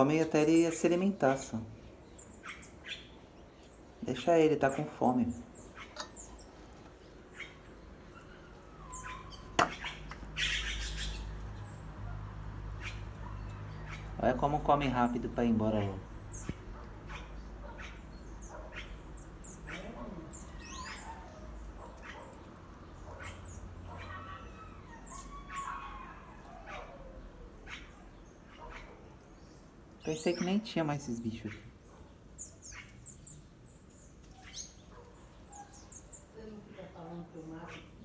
Come até ele se alimentar só. Deixa ele, tá com fome. Olha como come rápido pra ir embora logo. Pensei que nem tinha mais esses bichos aqui. Você não fica falando pro Marcos